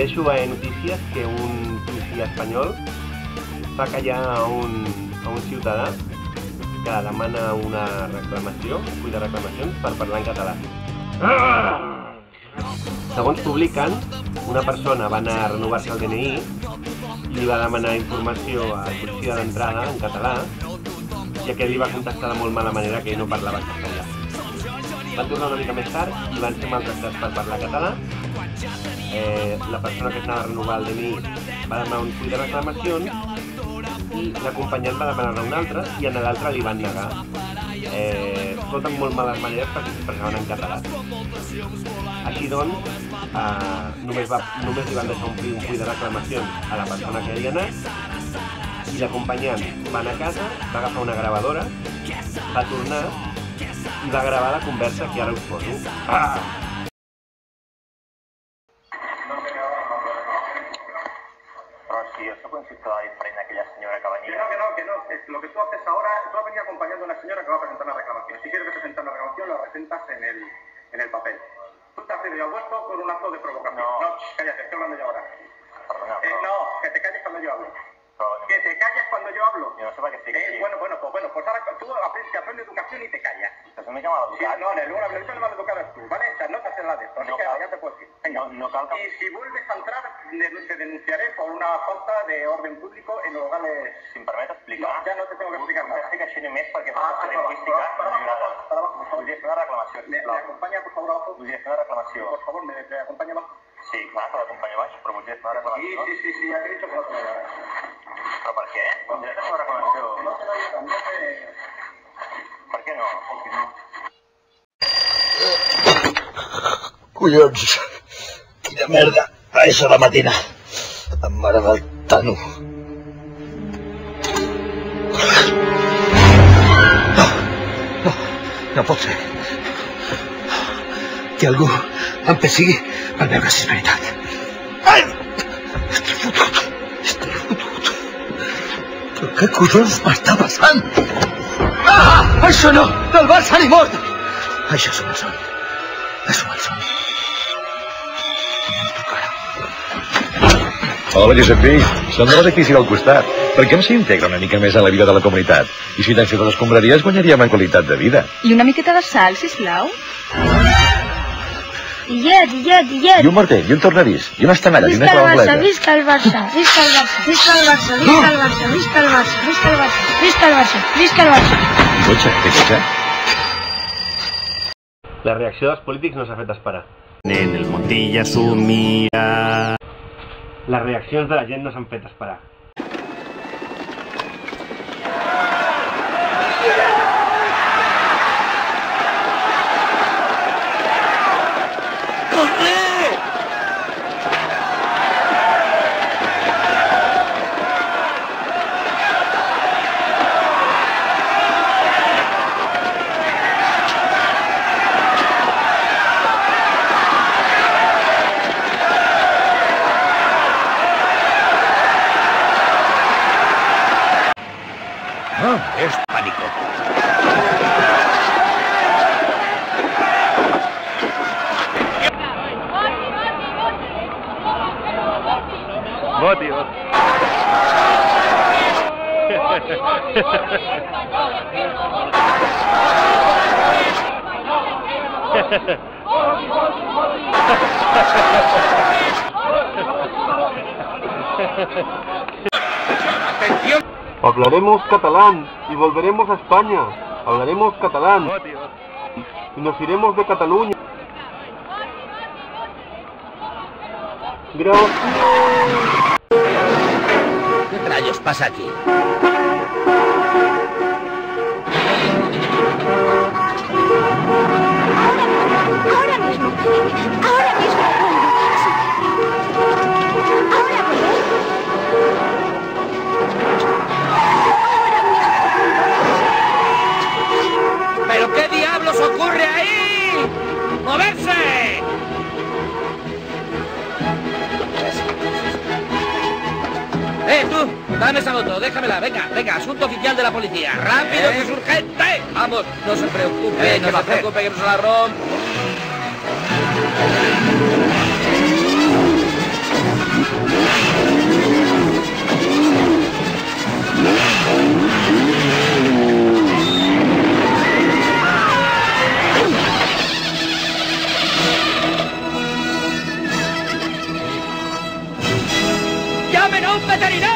Llegeixo a notícies que un policia espanyol fa callar a un ciutadà que demana una reclamació, un full de reclamacions per parlar en català. Segons publiquen, una persona va anar a renovar-se el DNI i li va demanar informació al policia d'entrada en català i aquest li va contestar de molt mala manera que ell no parlava castellà. Van tornar una mica més tard i van ser maltractats per parlar català. La persona que anava a renovar el DNI va demanar un full de reclamacions i l'acompanyant va demanar un altre i a l'altre li van negar. Tot amb molt males maneres perquè s'expressaven en català. Així doncs, només li van deixar omplir un full de reclamacions a la persona que havia anat i l'acompanyant va anar a casa, va agafar una gravadora, va tornar i va gravar la conversa que ara us poso. Si yo soy un ciudadano diferente a aquella señora que venía. Que no. Lo que tú haces ahora, tú has venido acompañando a una señora que va a presentar una reclamación. Si quieres presentar una reclamación, la presentas en el papel. Tú te has ido ya vuelto con un acto de provocación. No, cállate, estoy hablando yo ahora. Perdona, no, que te calles cuando yo hablo. Que te calles cuando yo hablo. Yo no sé para qué estoy aquí. Bueno, pues ahora tú aprendes educación y te callas. Eso me llama Sí, no, en el lugar de mal educado es tú, ¿vale? O sea, no te haces la de esto, así que ya te puedo decir. Venga. No calca. Y si vuelves a entrar, te denunciaré por una falta de orden público en los locales. Si em permet explicar... No, ja no te tengo que explicar nada. Estic així només perquè la lingüística no m'agrada. Voldria fer una reclamació, sisplau. ¿Me acompaña, por favor, abajo? Voldria fer una reclamació. Por favor, ¿me acompaña abajo? Sí, clar, que l'acompanyo baix, però voldria fer una reclamació. Sí, ya te he dicho que no te vaya. Però per què? Voldria fer una reclamació. No te vayas, no te... Per què no? Collons, quina merda, a això de matina, amb mare del Tano. No pot ser. Que algú em persigui per veure si és veritat. Ai! Estic fotut. Però què collons m'està passant? Ah! Això no! El Barça ni mort! Això és un son. És un son. Hola, Josep Pi. Som de l'edifici del costat. Per què no s'integra una mica més a la vida de la comunitat? I si tant fet les escombraries guanyaríem en qualitat de vida. I una miqueta de sal, sisplau. I un martell, i un tornavís, i unes tanalles, i una claveleta. Visca el Barça, visca el Barça, visca el Barça, visca el Barça, visca el Barça, visca el Barça, visca el Barça, visca el Barça. I cotxe, què cotxe? La reacció dels polítics no s'ha fet esperar. En el Montilla s'ho mira. Les reaccions de la gent no s'han fet esperar. És pànico. Voti. Hablaremos catalán y volveremos a España. Hablaremos catalán y nos iremos de Cataluña. Gracias. ¿Qué rayos pasa aquí? Ahora mismo. ¿Pero qué diablos ocurre ahí? ¡Moverse! Tú, dame esa moto, déjamela, venga, asunto oficial de la policía. ¡Rápido, que es urgente! Vamos, no se preocupe, que no se la rompa. veterinario!